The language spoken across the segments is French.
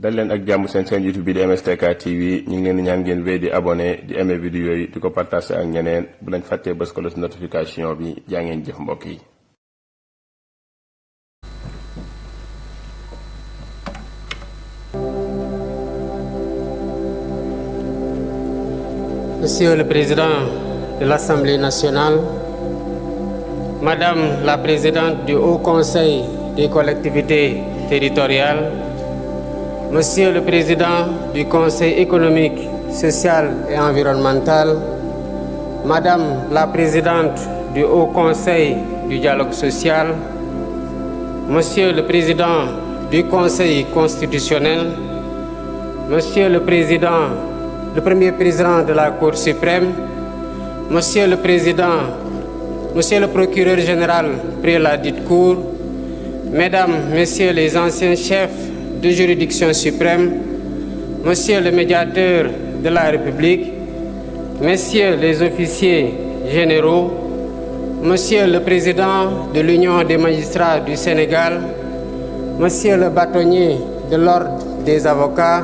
dal leen ak jàmm seen YouTube bi di MSTK TV ñu ngi leen di ñaan ngeen wéy di abonné di aimer vidéo yi di ko partager ak ñeneen bu lañ fàttee bës ko ci notification bi jaa ngeen jëf mbokk yi. Monsieur le Président de l'Assemblée nationale, Madame la Présidente du Haut Conseil des collectivités territoriales, Monsieur le Président du Conseil économique, social et environnemental, Madame la Présidente du Haut Conseil du dialogue social, Monsieur le Président du Conseil constitutionnel, Monsieur le Premier Président de la Cour suprême, Monsieur le Président, Monsieur le Procureur général près la dite Cour, Mesdames, Messieurs les anciens chefs de juridiction suprême, Monsieur le Médiateur de la République, Messieurs les officiers généraux, Monsieur le Président de l'Union des magistrats du Sénégal, Monsieur le bâtonnier de l'Ordre des avocats,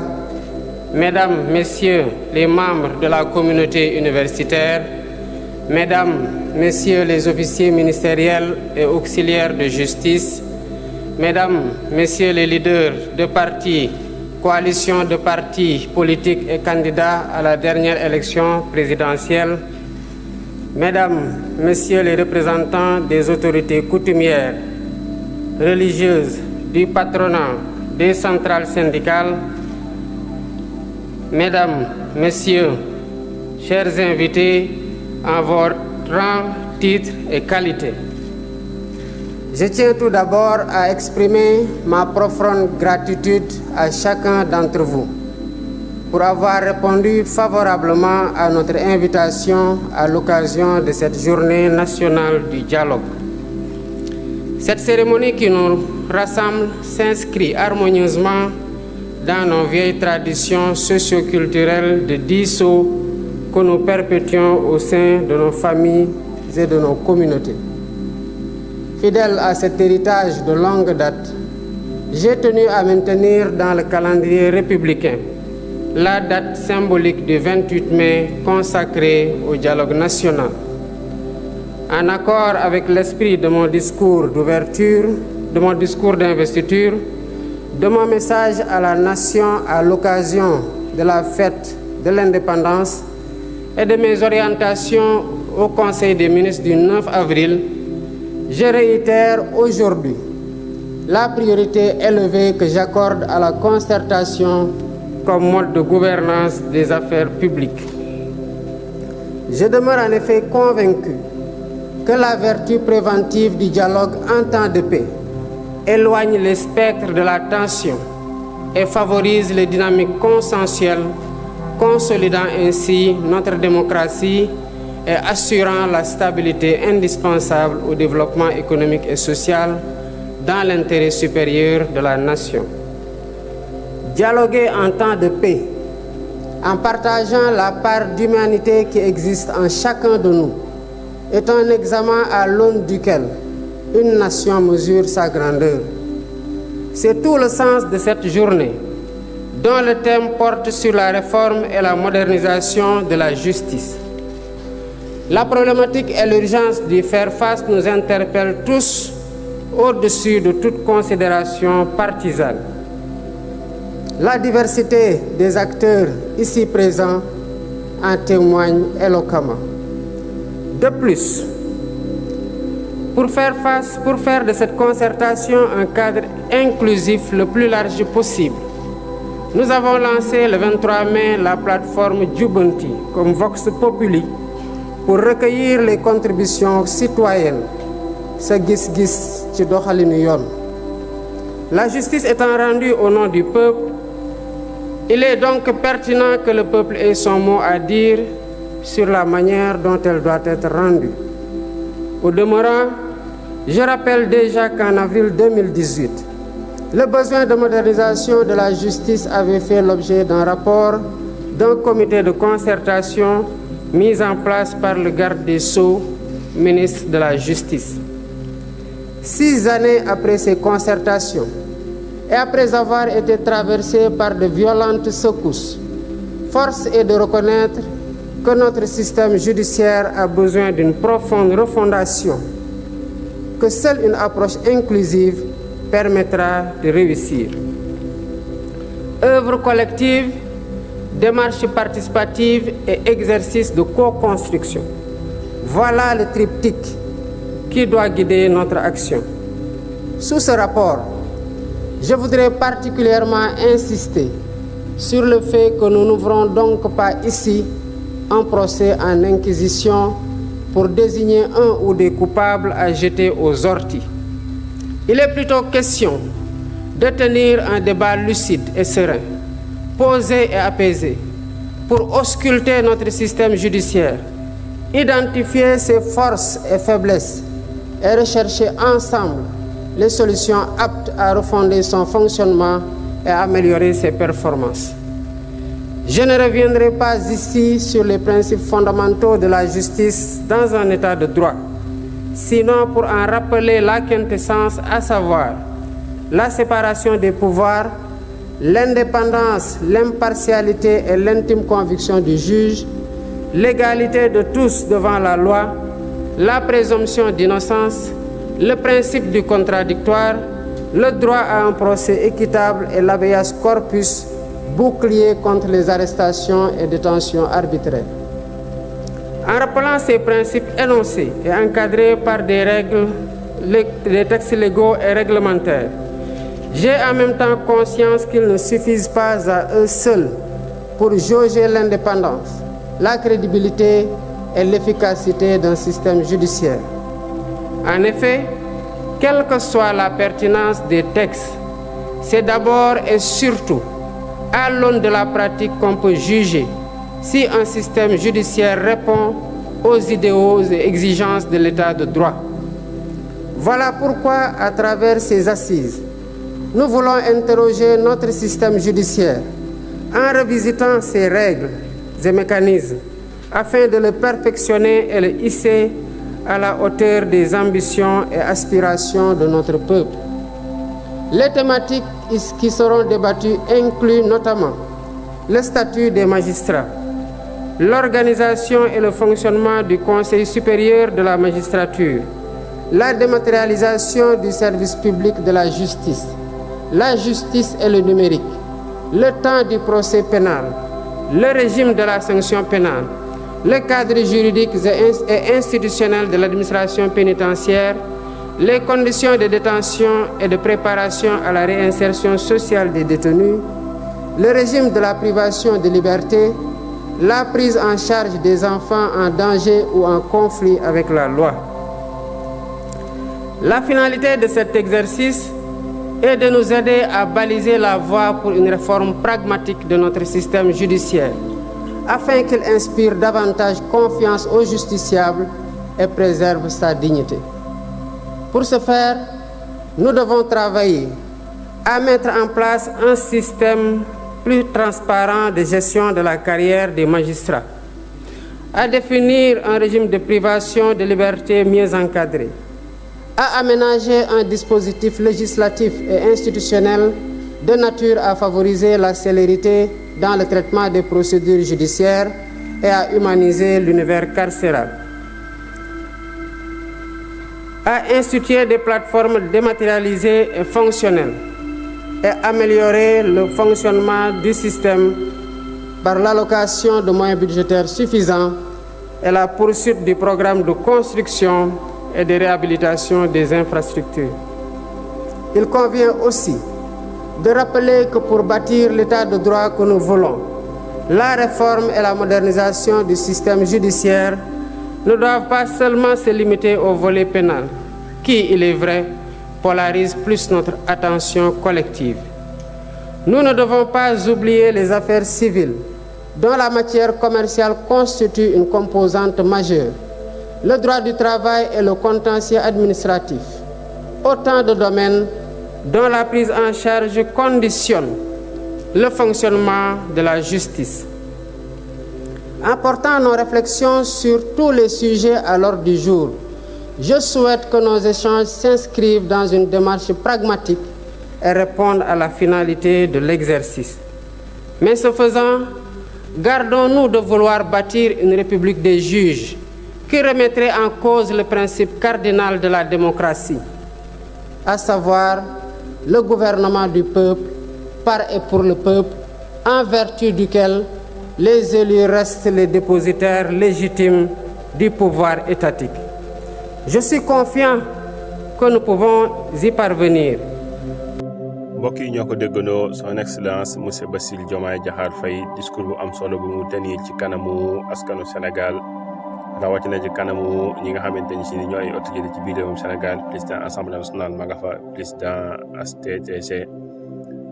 Mesdames, Messieurs les membres de la communauté universitaire, Mesdames, Messieurs les officiers ministériels et auxiliaires de justice, Mesdames, Messieurs les leaders de partis, coalitions de partis politiques et candidats à la dernière élection présidentielle, Mesdames, Messieurs les représentants des autorités coutumières, religieuses, du patronat, des centrales syndicales, Mesdames, Messieurs, chers invités, en votre rang, titre et qualité. Je tiens tout d'abord à exprimer ma profonde gratitude à chacun d'entre vous pour avoir répondu favorablement à notre invitation à l'occasion de cette journée nationale du dialogue. Cette cérémonie qui nous rassemble s'inscrit harmonieusement dans nos vieilles traditions socio-culturelles de dialogue que nous perpétuons au sein de nos familles et de nos communautés. Fidèle à cet héritage de longue date, j'ai tenu à maintenir dans le calendrier républicain la date symbolique du 28 mai consacrée au dialogue national. En accord avec l'esprit de mon discours d'ouverture, de mon discours d'investiture, de mon message à la nation à l'occasion de la fête de l'indépendance et de mes orientations au Conseil des ministres du 9 avril, je réitère aujourd'hui la priorité élevée que j'accorde à la concertation comme mode de gouvernance des affaires publiques. Je demeure en effet convaincu que la vertu préventive du dialogue en temps de paix éloigne les spectres de la tension et favorise les dynamiques consensuelles, consolidant ainsi notre démocratie et assurant la stabilité indispensable au développement économique et social dans l'intérêt supérieur de la nation. Dialoguer en temps de paix, en partageant la part d'humanité qui existe en chacun de nous, est un examen à l'aune duquel une nation mesure sa grandeur. C'est tout le sens de cette journée, dont le thème porte sur la réforme et la modernisation de la justice. La problématique et l'urgence d'y faire face nous interpellent tous au-dessus de toute considération partisane. La diversité des acteurs ici présents en témoigne éloquemment. De plus, pour faire de cette concertation un cadre inclusif le plus large possible, nous avons lancé le 23 mai la plateforme Jubanti comme Vox Populi pour recueillir les contributions citoyennes. Sa gis-gis ci doxalinu yoon. La justice étant rendue au nom du peuple, il est donc pertinent que le peuple ait son mot à dire sur la manière dont elle doit être rendue. Au demeurant, je rappelle déjà qu'en avril 2018, le besoin de modernisation de la justice avait fait l'objet d'un rapport d'un comité de concertation mis en place par le garde des Sceaux, ministre de la Justice. 6 années après ces concertations et après avoir été traversée par de violentes secousses, force est de reconnaître que notre système judiciaire a besoin d'une profonde refondation, que seule une approche inclusive permettra de réussir. Œuvre collective, démarche participative et exercice de co-construction. Voilà le triptyque qui doit guider notre action. Sous ce rapport, je voudrais particulièrement insister sur le fait que nous n'ouvrons donc pas ici un procès en inquisition pour désigner un ou des coupables à jeter aux orties. Il est plutôt question de tenir un débat lucide et serein, posé et apaisé, pour ausculter notre système judiciaire, identifier ses forces et faiblesses et rechercher ensemble les solutions aptes à refonder son fonctionnement et à améliorer ses performances. Je ne reviendrai pas ici sur les principes fondamentaux de la justice dans un état de droit, sinon pour en rappeler la quintessence, à savoir la séparation des pouvoirs, l'indépendance, l'impartialité et l'intime conviction du juge, l'égalité de tous devant la loi, la présomption d'innocence, le principe du contradictoire, le droit à un procès équitable et l'habeas corpus, bouclier contre les arrestations et détentions arbitraires. En rappelant ces principes énoncés et encadrés par des règles, des textes légaux et réglementaires, j'ai en même temps conscience qu'ils ne suffisent pas à eux seuls pour jauger l'indépendance, la crédibilité et l'efficacité d'un système judiciaire. En effet, quelle que soit la pertinence des textes, c'est d'abord et surtout à l'aune de la pratique qu'on peut juger si un système judiciaire répond aux idéaux et exigences de l'état de droit. Voilà pourquoi, à travers ces assises, nous voulons interroger notre système judiciaire en revisitant ses règles et mécanismes afin de le perfectionner et le hisser à la hauteur des ambitions et aspirations de notre peuple. Les thématiques qui seront débattues incluent notamment le statut des magistrats, l'organisation et le fonctionnement du Conseil supérieur de la magistrature, la dématérialisation du service public de la justice et le numérique, le temps du procès pénal, le régime de la sanction pénale, le cadre juridique et institutionnel de l'administration pénitentiaire, les conditions de détention et de préparation à la réinsertion sociale des détenus, le régime de la privation de liberté, la prise en charge des enfants en danger ou en conflit avec la loi. La finalité de cet exercice est de nous aider à baliser la voie pour une réforme pragmatique de notre système judiciaire, afin qu'il inspire davantage confiance aux justiciables et préserve sa dignité. Pour ce faire, nous devons travailler à mettre en place un système plus transparent de gestion de la carrière des magistrats, à définir un régime de privation de liberté mieux encadré, à aménager un dispositif législatif et institutionnel de nature à favoriser la célérité dans le traitement des procédures judiciaires et à humaniser l'univers carcéral, à instituer des plateformes dématérialisées et fonctionnelles et améliorer le fonctionnement du système par l'allocation de moyens budgétaires suffisants et la poursuite du programme de construction et de réhabilitation des infrastructures. Il convient aussi de rappeler que pour bâtir l'état de droit que nous voulons, la réforme et la modernisation du système judiciaire ne doivent pas seulement se limiter au volet pénal, qui, il est vrai, polarise plus notre attention collective. Nous ne devons pas oublier les affaires civiles, dont la matière commerciale constitue une composante majeure, le droit du travail et le contentieux administratif, autant de domaines dont la prise en charge conditionne le fonctionnement de la justice. En portant nos réflexions sur tous les sujets à l'ordre du jour, je souhaite que nos échanges s'inscrivent dans une démarche pragmatique et répondre à la finalité de l'exercice. Mais ce faisant, gardons-nous de vouloir bâtir une république des juges qui remettrait en cause le principe cardinal de la démocratie, à savoir le gouvernement du peuple, par et pour le peuple, en vertu duquel les élus restent les dépositaires légitimes du pouvoir étatique. Je suis confiant que nous pouvons y parvenir. mbokk yi ñoo ko déggandoo son excellence monsieur Bassirou Diomaye Diakhar Faye discours bu am solo bu mu tenir ci kanamu askanu Sénégal rawatina ci kanamu ñi nga xamante ni si ñoo ay autorité ci biir réewum Sénégal président assemblée nationale ma nga fa président HCCT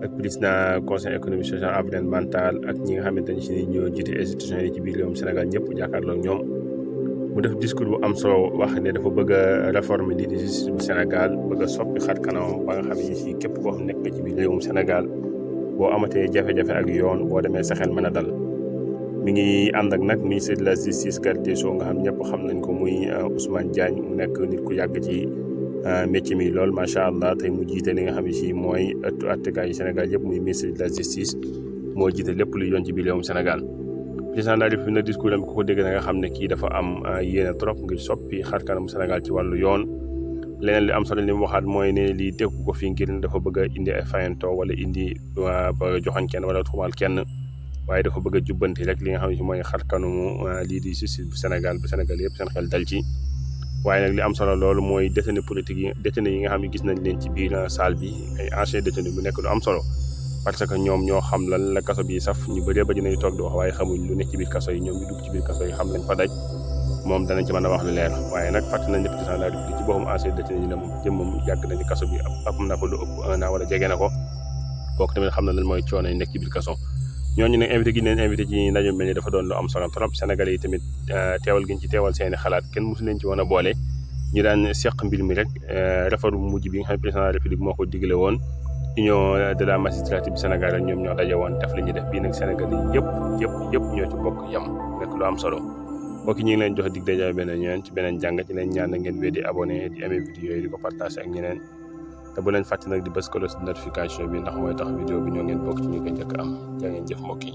ak président conseil économique social environnemental ak ñi nga xamante ni si ñoo jiite institution yi ci biir réewum Sénégal ñëpp jàkkaarloo ak ñoom mu def discours bu am solo wax ne dafa bëgg a réformer lii di justice bu Sénégal bëgg a soppi xar kanam ba nga xam ne si képp koo xam nekk nga ci biir réewum Sénégal boo amatee jafe-jafe ak yoon boo demee sa xel mën a dal. mi ngi ànd ak nag ministre de la justice garde des sceaux nga xam ñëpp xam nañ ko muy Ousmane Diagne mu nekk nit ku yàgg ci métier mi lool macha allah tey mu jiite li nga xam ne si mooy ëttu attekaay yi Sénégal yëpp muy ministre de la justice moo jiite lépp lu yoon ci biir réewum Sénégal. président de la République na discours am ku ko dégg na nga xam ne kii dafa am yéene trop ngir soppi xar kanamu Sénégal ci wàllu yoon leneen li am solo li mu waxaat mooy ne lii tegu ko fi ngir dafa bëgg a indi ay fayanto wala indi ba joxañ kenn wala tuumaal kenn waaye dafa bëgg a jubbanti rek li nga xam ne mooy xar kanamu lii di justice bu Sénégal yëpp seen xel dal ci waaye nag li am solo loolu mooy détenu politique yi détenu yi nga xam ne gis nañ leen ci biir salle bi ay ancien détenu bu nekk lu am solo parce que ñoom ñoo xam lan la kaso bi saf ñu bëree ba dinañ toog di wax waaye xamuñ lu nekk ci biir kaso yi ñoom ñu dugg ci biir kaso yi xam lañ fa daj moom danañ ci mën a wax lu leer waaye nag fàtte nañ ne président de la République ci boppam ancien détenu yi ne moom jëmmam yàgg na ci kaso bi am na ko lu ëpp 1 an wala jege na ko kooku tamit xam na lan mooy coono yi nekk ci biir kaso ñooñu nag invité gi leen invité ci ndaje mel ni dafa doon lu am solo trop Sénégalais yi tamit teewal giñ ci teewal seeni xalaat kenn mosu leen ci woon a boole ñu daan seq mbir mi rek réforme mujj bi nga xam ne président de la République moo ko digle woon union de la magistrature du Sénégal rek ñoom ñoo daje woon def li ñuy def bii nag Sénégal yi yëpp ñoo ci bokk yam nekk lu am solo mbokk ñu ngi leen jox dig daje beneen yoon ci beneen jàng ci leen ñaan na ngeen wéy di abonné di aimé vidéo yi di ko partagé ak ñeneen te bu leen fàtte nag di bës cloche de notification bi ndax mooy tax vidéo bi ñoo ngeen bokk ci ñu ko njëkk am jaa ngeen jëf mbokk yi